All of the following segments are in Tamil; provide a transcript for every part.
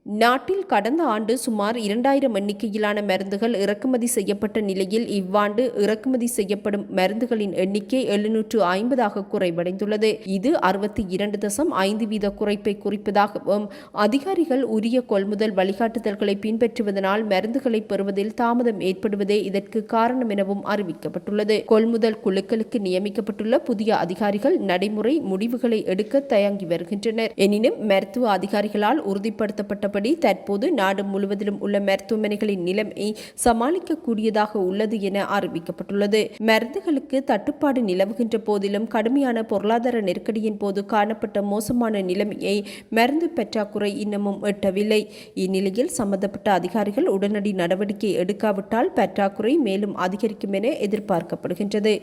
நாட்டில் கடந்த ஆண்டு சுமார் 2000 எண்ணிக்கையிலான மருந்துகள் இறக்குமதி செய்யப்பட்ட நிலையில் இவ்வாண்டு இறக்குமதி செய்யப்படும் மருந்துகளின் எண்ணிக்கை 750 குறைவடைந்துள்ளது. இது 62.5% குறைப்பை குறிப்பதாகவும் அதிகாரிகள் உரிய கொள்முதல் வழிகாட்டுதல்களை பின்பற்றுவதனால் மருந்துகளை பெறுவதில் தாமதம் ஏற்படுவதே இதற்கு காரணம் எனவும் அறிவிக்கப்பட்டுள்ளது. கொள்முதல் குழுக்களுக்கு நியமிக்கப்பட்டுள்ள புதிய அதிகாரிகள் நடைமுறை முடிவுகளை எடுக்க தயங்கி வருகின்றனர். எனினும் மருத்துவ அதிகாரிகளால் உறுதிப்படுத்தப்பட்ட தற்போது நாடு முழுவதிலும் உள்ள மருத்துவமனைகளின் நிலைமை சமாளிக்கக்கூடியதாக உள்ளது என அறிவிக்கப்பட்டுள்ளது. மருந்துகளுக்கு தட்டுப்பாடு நிலவுகின்ற போதிலும் கடுமையான பொருளாதார நெருக்கடியின் போது காணப்பட்ட மோசமான நிலைமையை மருந்து பற்றாக்குறை இன்னமும் எட்டவில்லை. இந்நிலையில் சம்பந்தப்பட்ட அதிகாரிகள் உடனடி நடவடிக்கை எடுக்காவிட்டால் பற்றாக்குறை மேலும் அதிகரிக்கும் என எதிர்பார்க்கப்படுகின்றது.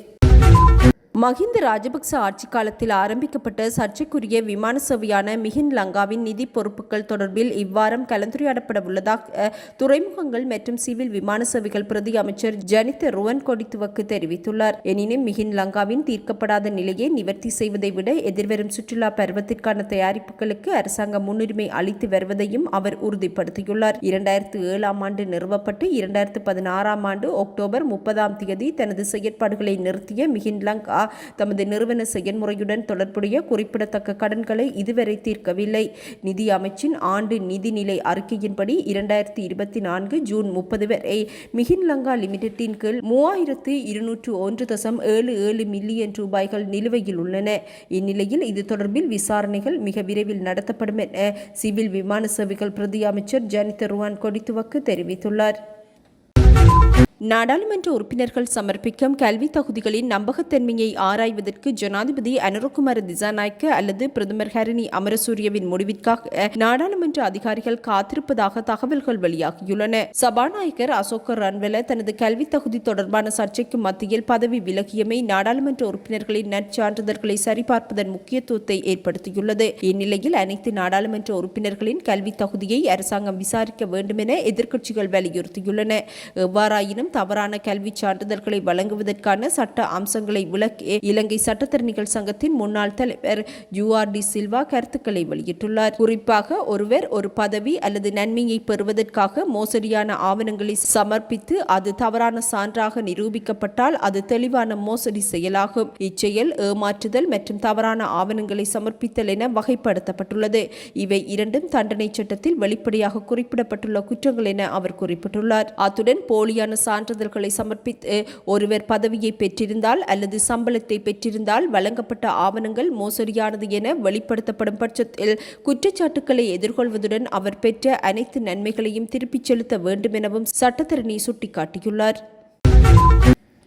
மஹிந்த ராஜபக்ச ஆட்சி காலத்தில் ஆரம்பிக்கப்பட்ட சர்ச்சைக்குரிய விமான சேவையான மிஹின் லங்காவின் நிதி பொறுப்புகள் தொடர்பில் இவ்வாரம் கலந்துரையாடப்பட உள்ளதாக துறைமுகங்கள் மற்றும் சிவில் விமான சேவைகள் பிரதி அமைச்சர் ஜனித ருவன்கொடித்துவக்கு தெரிவித்துள்ளார். எனினும் மிஹின் லங்காவின் தீர்க்கப்படாத நிலையை நிவர்த்தி செய்வதை விட எதிர்வரும் சுற்றுலா பருவத்திற்கான தயாரிப்புகளுக்கு அரசாங்கம் முன்னுரிமை அளித்து வருவதையும் அவர் உறுதிப்படுத்தியுள்ளார். 2007 ஆண்டு நிறுவப்பட்டு 2016 ஆண்டு அக்டோபர் 30 தனது செயற்பாடுகளை நிறுத்திய மிஹின் லங்கா தமது நிறுவன செயல்முறையுடன் தொடர்புடைய குறிப்பிடத்தக்க கடன்களை இதுவரை தீர்க்கவில்லை. நிதி அமைச்சின் ஆண்டு நிதிநிலை அறிக்கையின்படி 2024 ஜூன் 30 வரை மிஹின் லங்கா லிமிடெட்டின் கீழ் 3201.77 மில்லியன் ரூபாய்கள் நிலுவையில் உள்ளன. இந்நிலையில் இது தொடர்பில் விசாரணைகள் மிக விரைவில் நடத்தப்படும் என சிவில் விமான சேவைகள் பிரதி அமைச்சர் ஜனித ருவன்கொடித்துவக்கு தெரிவித்துள்ளார். நாடாளுமன்ற உறுப்பினர்கள் சமர்ப்பிக்கும் கல்வி தகுதிகளின் நம்பகத்தன்மையை ஆராய்வதற்கு ஜனாதிபதி அனுரகுமார திசாநாயக்க அல்லது பிரதமர் ஹரிணி அமரசூரியவின் முடிவிற்காக நாடாளுமன்ற அதிகாரிகள் காத்திருப்பதாக தகவல்கள் வெளியாகியுள்ளன. சபாநாயகர் அசோக ரன்வெல தனது கல்வி தகுதி தொடர்பான சர்ச்சைக்கு மத்தியில் பதவி விலகியமை நாடாளுமன்ற உறுப்பினர்களின் நற்சான்றிதழ்களை சரிபார்ப்பதன் முக்கியத்துவத்தை ஏற்படுத்தியுள்ளது. இந்நிலையில் அனைத்து நாடாளுமன்ற உறுப்பினர்களின் கல்வி தகுதியை அரசாங்கம் விசாரிக்க வேண்டும் என எதிர்க்கட்சிகள் வலியுறுத்தியுள்ளன. எவ்வாறாயினும் தவறான கல்வி சான்றிதழ்களை வழங்குவதற்கான சட்ட அம்சங்களை விளக்கி இலங்கை சட்டத்தரணிகள் சங்கத்தின் முன்னாள் தலைவர் URD சில்வா கருத்துக்களை வெளியிட்டுள்ளார். குறிப்பாக ஒருவர் ஒரு பதவி அல்லது நன்மையை பெறுவதற்காக மோசடியான ஆவணங்களை சமர்ப்பித்து அது தவறான சான்றாக நிரூபிக்கப்பட்டால் அது தெளிவான மோசடி செயலாகும். இச்செயல் ஏமாற்றுதல் மற்றும் தவறான ஆவணங்களை சமர்ப்பித்தல் என வகைப்படுத்தப்பட்டுள்ளது. இவை இரண்டும் தண்டனை சட்டத்தில் வெளிப்படையாக குறிப்பிடப்பட்டுள்ள குற்றங்கள் என அவர் குறிப்பிட்டுள்ளார். அத்துடன் போலியான சான்றிதழ்களை சமர்ப்பித்து ஒருவர் பதவியை பெற்றிருந்தால் அல்லது சம்பளத்தை பெற்றிருந்தால் வழங்கப்பட்ட ஆவணங்கள் மோசடியானது என வெளிப்படுத்தப்படும் பட்சத்தில் குற்றச்சாட்டுக்களை எதிர்கொள்வதுடன் அவர் பெற்ற அனைத்து நன்மைகளையும் திருப்பிச் செலுத்த வேண்டும் எனவும் சட்டத்தரணி சுட்டிக்காட்டியுள்ளார்.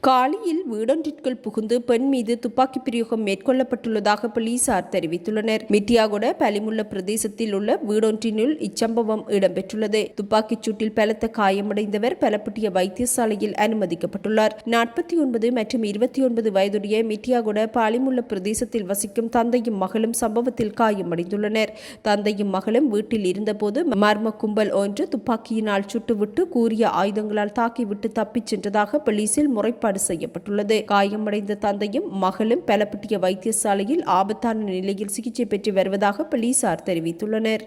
காலியில் வீடொன்றிற்குள் புகுந்து பெண் மீது துப்பாக்கி பிரயோகம் மேற்கொள்ளப்பட்டுள்ளதாக போலீசார் தெரிவித்துள்ளனர். மிட்டியாகொட பலிமுல்ல பிரதேசத்தில் உள்ள வீடொன்றினுள் இச்சம்பவம் இடம்பெற்றுள்ளது. துப்பாக்கிச் சூட்டில் பலத்த காயமடைந்தவர் பலப்பட்டிய வைத்தியசாலையில் அனுமதிக்கப்பட்டுள்ளார். 49 மற்றும் 29 வயதுடைய மிட்டியாகொட பாலிமுல்ல பிரதேசத்தில் வசிக்கும் தந்தையும் மகளும் சம்பவத்தில் காயமடைந்துள்ளனர். தந்தையும் மகளும் வீட்டில் இருந்தபோது மர்ம கும்பல் ஒன்று துப்பாக்கியினால் சுட்டுவிட்டு கூறிய ஆயுதங்களால் தாக்கிவிட்டு தப்பிச் சென்றதாக போலீசில் முறைப்பாடு செய்யப்பட்டுள்ளது. காயமடைந்த தந்தையும் மகளும் பலப்பட்டிய வைத்தியசாலையில் ஆபத்தான நிலையில் சிகிச்சை பெற்று வருவதாக போலீசார் தெரிவித்துள்ளனர்.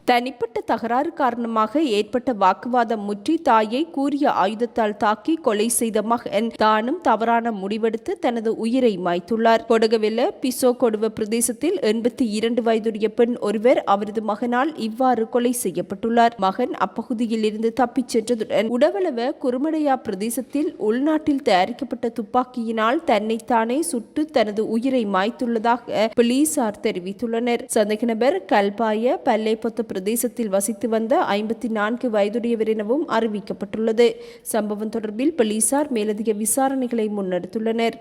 தனிப்பட்ட தகராறு காரணமாக ஏற்பட்ட வாக்குவாதம் முற்றி தாயை கூறிய ஆயுதத்தால் தாக்கி கொலை செய்த மகன் தானும் தவறான முடிவெடுத்து தனது உயிரை மாய்த்துள்ளார். கொடகவெல்ல பிசோ கொடுவ பிரதேசத்தில் 82 வயதுடைய பெண் ஒருவர் அவரது மகனால் இவ்வாறு கொலை செய்யப்பட்டுள்ளார். மகன் அப்பகுதியில் இருந்து தப்பிச் சென்றதுடன் உடவளவ குருமடையா பிரதேசத்தில் உள்நாட்டில் தயாரிக்கப்பட்ட துப்பாக்கியினால் தன்னைத்தானே சுட்டு தனது உயிரை மாய்த்துள்ளதாக போலீசார் தெரிவித்துள்ளனர். சந்தேக நபர் கல்பாய பல்லேபொத்த பிரதேசத்தில் வசித்து வந்த 54 வயதுடையவர் எனவும் அறிவிக்கப்பட்டுள்ளது. சம்பவம் தொடர்பில் போலீசார் மேலதிக விசாரணைகளை முன்னெடுத்துள்ளனர்.